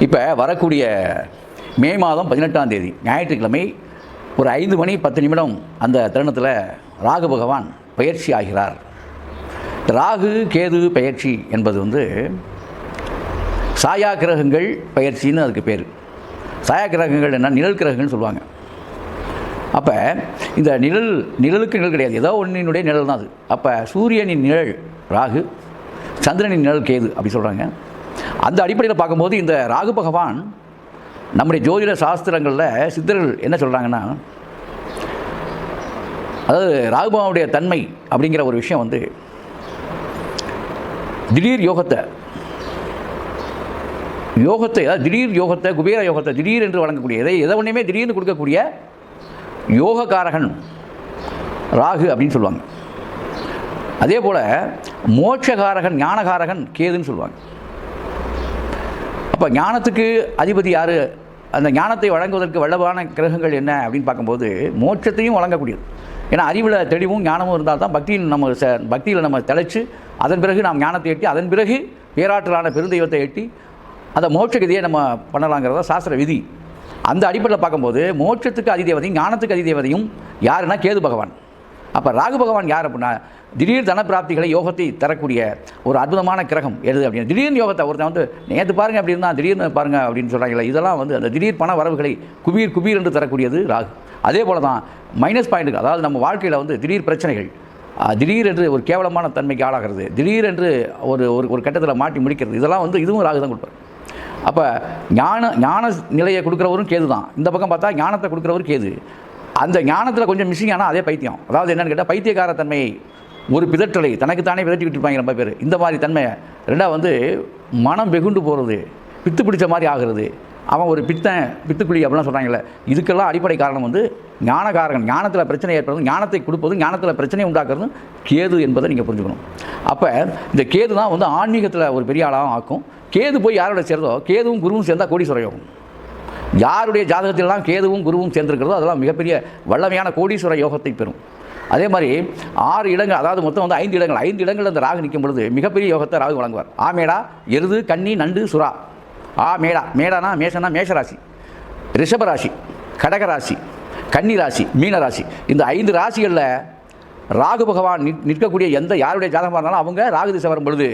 இப்போ வரக்கூடிய மே மாதம் 18ஆம் தேதி ஞாயிற்றுக்கிழமை ஒரு 5 மணி 10 நிமிடம் அந்த தருணத்தில் ராகு பகவான் பயிற்சி ஆகிறார். ராகு கேது பயிற்சி என்பது சாயா கிரகங்கள் பயிற்சின்னு அதுக்கு பேர். சாயா கிரகங்கள் என்ன, நிழல் கிரகங்கள்னு சொல்லுவாங்க. அப்போ இந்த நிழலுக்கு நிழல் கிடையாது, ஏதோ ஒன்றினுடைய நிழல் தான் அது. அப்போ சூரியனின் நிழல் ராகு, சந்திரனின் நிழல் கேது அப்படி சொல்கிறாங்க. அந்த அடிப்படையில் பார்க்கும்போது இந்த ராகு பகவான் நம்முடைய ஜோதிட சாஸ்திரங்களில் சித்தர்கள் என்ன சொல்கிறாங்கன்னா, அதாவது ராகு பகவானுடைய தன்மை அப்படிங்கிற ஒரு விஷயம் திடீர் யோகத்தை, அதாவது திடீர் யோகத்தை, குபேர யோகத்தை திடீர் என்று வழங்கக்கூடிய, எதை ஒன்றுமே திடீர்னு கொடுக்கக்கூடிய யோகக்காரகன் ராகு அப்படின்னு சொல்லுவாங்க. அதே போல் மோட்சகாரகன், ஞானகாரகன் கேதுன்னு சொல்லுவாங்க. அப்போ ஞானத்துக்கு அதிபதி யார்? அந்த ஞானத்தை வழங்குவதற்கு வல்லவான கிரகங்கள் என்ன அப்படின்னு பார்க்கும்போது மோட்சத்தையும் வழங்கக்கூடியது. ஏன்னா அறிவில் தெளிவும் ஞானமும் இருந்தால் தான் பக்தியில் நம்ம தெளித்து அதன் பிறகு நாம் ஞானத்தை எட்டி அதன் பிறகு பேராற்றலான பெருந்தெய்வத்தை எட்டி அந்த மோட்சகதியை நம்ம பண்ணலாங்கிறத சாஸ்திர விதி. அந்த அடிப்படையில் பார்க்கும்போது மோட்சத்துக்கு அதிதேவதையும் ஞானத்துக்கு அதிதேவதையும் யாருன்னா கேது பகவான். அப்போ ராகு பகவான் யார் அப்படின்னா திடீர் தனப்பிராப்திகளை யோகத்தை தரக்கூடிய ஒரு அற்புதமான கிரகம் எது அப்படின்னு. திடீர்னு யோகத்தை ஒருத்தன் நேற்று பாருங்கள் அப்படி இருந்தால் திடீர்னு பாருங்கள் அப்படின்னு சொல்கிறாங்களே, இதெல்லாம் அந்த திடீர் பண வரவுகளை குபீர் என்று தரக்கூடியது ராகு. அதே போல் தான் மைனஸ் பாயிண்ட்டுக்கு, அதாவது நம்ம வாழ்க்கையில் திடீர் பிரச்சனைகள், திடீர் என்று ஒரு கேவலமான தன்மைக்கு ஆளாகிறது, திடீர் என்று ஒரு கட்டத்தில் மாட்டி முடிக்கிறது, இதெல்லாம் இதுவும் ராகு தான் கொடுப்பார். அப்போ ஞான நிலையை கொடுக்குறவரும் கேது தான். இந்த பக்கம் பார்த்தா ஞானத்தை கொடுக்குறவரும் கேது. அந்த ஞானத்தில் கொஞ்சம் மிஸ்ஸிங் ஆனால் அதே பைத்தியம். அதாவது என்னென்னு கேட்டால் பைத்தியக்கார தன்மையை, ஒரு பிதற்றலை தனக்குத்தானே பிதட்டிக்கிட்டு இருப்பாங்க ரொம்ப பேர். இந்த மாதிரி தன்மை. ரெண்டாவது மனம் வெகுண்டு போகிறது, பித்து பிடிச்ச மாதிரி ஆகிறது, அவன் ஒரு பித்துக்குழி அப்படிலாம் சொல்கிறாங்கல்ல. இதுக்கெல்லாம் அடிப்படை காரணம் ஞானகாரகன். ஞானத்தில் பிரச்சனை ஏற்படுறது, ஞானத்தை கொடுப்பதும் ஞானத்தில் பிரச்சனை உண்டாக்குறதும் கேது என்பதை நீங்கள் புரிஞ்சுக்கணும். அப்போ இந்த கேது தான் ஆன்மீகத்தில் ஒரு பெரிய ஆளாகவும் ஆக்கும். கேது போய் யாரோட சேர்ந்தோ, கேதுவும் குருவும் சேர்ந்தால் கோடீஸ்வர யோகம். யாருடைய ஜாதகத்திலெல்லாம் கேதுவும் குருவும் சேர்ந்துருக்கிறதோ அதெல்லாம் மிகப்பெரிய வல்லமையான கோடீஸ்வர யோகத்தை பெறும். அதே மாதிரி 6 இடங்கள், அதாவது மொத்தம் 5 இடங்கள், 5 இடங்கள் அந்த ராகு நிற்கும் பொழுது மிகப்பெரிய யோகத்தை ராகு வழங்குவார். ஆமேடா, எருது, கன்னி, நண்டு, சுறா. மேடானா மேஷனா மேஷராசி, ரிஷபராசி, கடகராசி, கன்னி ராசி, மீனராசி. இந்த 5 ராசிகளில் ராகு பகவான் நிற்கக்கூடிய யாருடைய ஜாதகமாக இருந்தாலும் அவங்க ராகு திசை வரும் பொழுது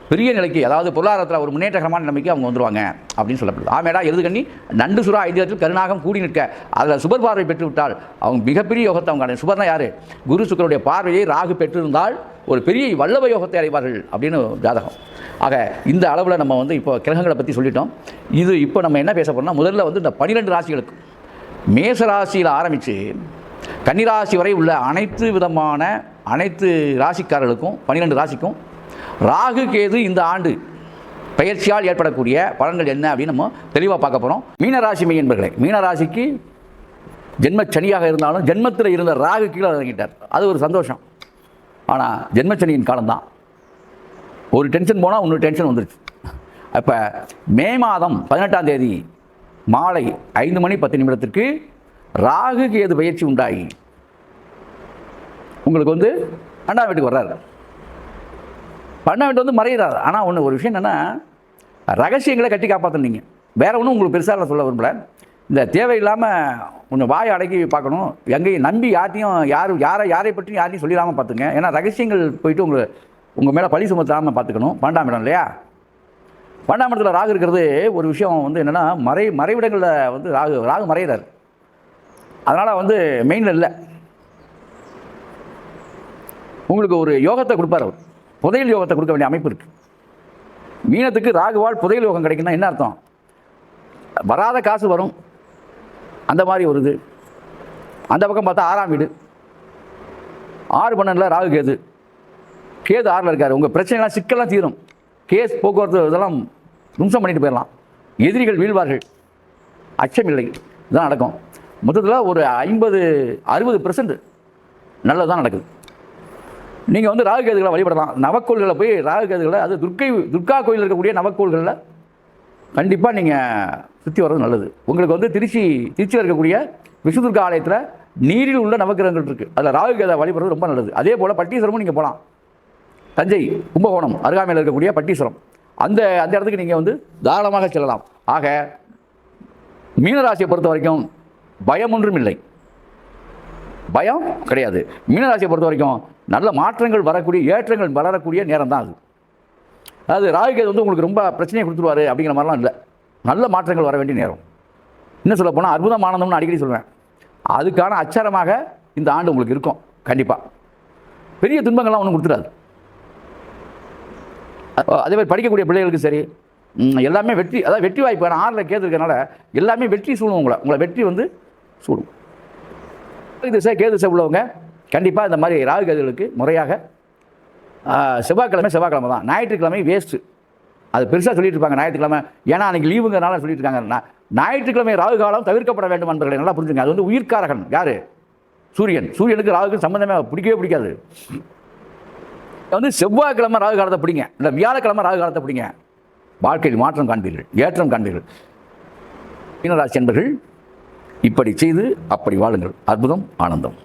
பெரிய நிலைக்கு, அதாவது பொருளாதாரத்தில் ஒரு முன்னேற்றகரமான நிலைமைக்கு அவங்க வந்துருவாங்க அப்படின்னு சொல்லப்படுது. ஆமேடா, எருது, கன்னி, நண்டு, சுறா 5 இடத்தில் கருணாகம் கூடி நிற்க அதில் சுபர் பார்வை பெற்று விட்டால் அவங்க மிகப்பெரிய யோகத்தை அவங்க. சுபர்னா யார்? குரு சுக்கரனுடைய பார்வையை ராகு பெற்றிருந்தால் ஒரு பெரிய வல்லப யோகத்தை அடைவார்கள் அப்படின்னு ஜாதகம். ஆக இந்த அளவில் நம்ம இப்போ கிரகங்களை பற்றி சொல்லிட்டோம். இது இப்போ நம்ம என்ன பேச போகிறோம்னா, முதல்ல இந்த 12 ராசிகளுக்கு, மேச ராசியில் ஆரம்பித்து கன்னிராசி வரை உள்ள அனைத்து ராசிக்காரர்களுக்கும் 12 ராசிக்கும் ராகு கேது இந்த ஆண்டு பயிற்சியால் ஏற்படக்கூடிய பலன்கள் என்ன அப்படின்னு நம்ம தெளிவாக பார்க்க போகிறோம். மீனராசி மெய்யன்பர்களே, மீனராசிக்கு ஜென்ம சனியாக இருந்தாலும் ஜென்மத்தில் இருந்த ராகு கீழே இறங்கிட்டார். அது ஒரு சந்தோஷம். ஆனால் ஜென்மச்சனியின் காலம்தான். ஒரு டென்ஷன் போனால் இன்னொரு டென்ஷன் வந்துருச்சு. அப்போ மே மாதம் 18ஆம் தேதி மாலை 5 மணி 10 நிமிடத்திற்கு ராகு கேது பயிற்சி உண்டாகி உங்களுக்கு 2ஆம் வீட்டுக்கு வர்றாரு. 12ஆம் வீட்டு மறைகிறார். ஆனால் ஒரு விஷயம் என்னென்னா, ரகசியங்களை கட்டி காப்பாற்றுனீங்க. வேறு ஒன்றும் உங்களுக்கு பெருசாக சொல்ல விரும்பல. இந்த தேவையில்லாமல் கொஞ்சம் வாயை அடக்கி பார்க்கணும். எங்கேயும் நம்பி யாரை பற்றியும் யாரையும் சொல்லிடாமல் பார்த்துங்க. ஏன்னா ரகசியங்கள் போயிட்டு உங்கள் மேலே பழி சுமத்தாமல் பார்த்துக்கணும். 12ஆம் இடம் இல்லையா? 12ஆம் இடத்துல ராகு இருக்கிறது ஒரு விஷயம் என்னென்னா, மறைவிடங்களில் ராகு மறைகிறார். அதனால் மெயினில் இல்லை. உங்களுக்கு ஒரு யோகத்தை கொடுப்பார். அவர் புதையல் யோகத்தை கொடுக்க வேண்டிய அமைப்பு இருக்குது. மீனத்துக்கு ராகுவால் புதையல் யோகம் கிடைக்குன்னா என்ன அர்த்தம்? வராத காசு வரும், அந்த மாதிரி ஒரு இது. அந்த பக்கம் பார்த்தா 6ஆம் வீடு, 6 12 ராகு கேது 6ல் இருக்கார். உங்கள் பிரச்சனைலாம் சிக்கல்லாம் தீரும். கேஸ் போக்குவரத்து இதெல்லாம் தும்சம் பண்ணிட்டு போயிடலாம். எதிரிகள் வீழ்வார்கள். அச்சம் இல்லை. இதுதான் நடக்கும். மொத்தத்தில் ஒரு 50-60% நல்லது தான் நடக்குது. நீங்கள் ராகு கேதுகளை வழிபடலாம். நவக்கோள்களில் போய் ராகு கேதுகளை, அது துர்கா கோயில் இருக்கக்கூடிய நவக்கோள்களில் கண்டிப்பாக நீங்கள் சுற்றி வர்றது நல்லது. உங்களுக்கு திருச்சியில் இருக்கக்கூடிய விஷ்ணுதுர்கா ஆலயத்தில் நீரில் உள்ள நவக்கிரகங்கள் இருக்குது. அதில் ராகு கேதை வழிபடுறது ரொம்ப நல்லது. அதே போல் பட்டீஸ்வரமும் நீங்கள் போகலாம். தஞ்சை கும்பகோணம் அருகாமையில் இருக்கக்கூடிய பட்டீஸ்வரம், அந்த இடத்துக்கு நீங்கள் தாராளமாக செல்லலாம். ஆக மீனராசியை பொறுத்த வரைக்கும் பயம் ஒன்றும் இல்லை, பயம் கிடையாது. மீனராசியை பொறுத்த வரைக்கும் நல்ல மாற்றங்கள் வரக்கூடிய, ஏற்றங்கள் வளரக்கூடிய நேரம் தான் அது. அதாவது ராகுகேது வந்து உங்களுக்கு ரொம்ப பிரச்சனையை கொடுத்துருவாரு அப்படிங்கிற மாதிரிலாம் இல்லை, நல்ல மாற்றங்கள் வர வேண்டிய நேரம். இன்னும் சொல்ல போனால் அற்புதமானதும்னு அடிக்கடி சொல்லுவேன். அதுக்கான அச்சாரமாக இந்த ஆண்டு உங்களுக்கு இருக்கும். கண்டிப்பாக பெரிய துன்பங்கள்லாம் ஒன்றும் கொடுத்துடாது. அதே மாதிரி படிக்கக்கூடிய பிள்ளைகளுக்கு சரி, எல்லாமே வெற்றி, அதாவது வெற்றி வாய்ப்பு. ஆனால் 6ல் கேது இருக்கிறனால எல்லாமே வெற்றி சூடும். உங்களை வெற்றி வந்து சூடும். திசை கேது திசை உள்ளவங்க கண்டிப்பாக இந்த மாதிரி ராகு கேதுகளுக்கு முறையாக செவ்வாய்க்கிழமை தான், ஞாயிற்றுக்கிழமை வேஸ்ட்டு. அது பெருசாக சொல்லிட்டு இருப்பாங்க ஞாயிற்றுக்கிழமை, ஏன்னா அன்றைக்கி லீவுங்கிறனால சொல்லிட்டு இருக்காங்க. ஞாயிற்றுக்கிழமை ராகு காலம் தவிர்க்கப்பட வேண்டும் என்பதை நல்லா புரிஞ்சுங்க. அது வந்து உயிர்காரகன் யார்? சூரியன். சூரியனுக்கு ராகுக்கு சம்மந்தமே பிடிக்கவே பிடிக்காது. வந்து செவ்வாய்க்கிழமை ராகு காலத்தை பிடிங்க, இல்லை வியாழக்கிழமை ராகு காலத்தை பிடிங்க, வாழ்க்கையில் மாற்றம் காண்பீர்கள், ஏற்றம் காண்பீர்கள். மீனராசி என்பர்கள் இப்படி செய்து அப்படி வாழுங்கள். அற்புதம், ஆனந்தம்.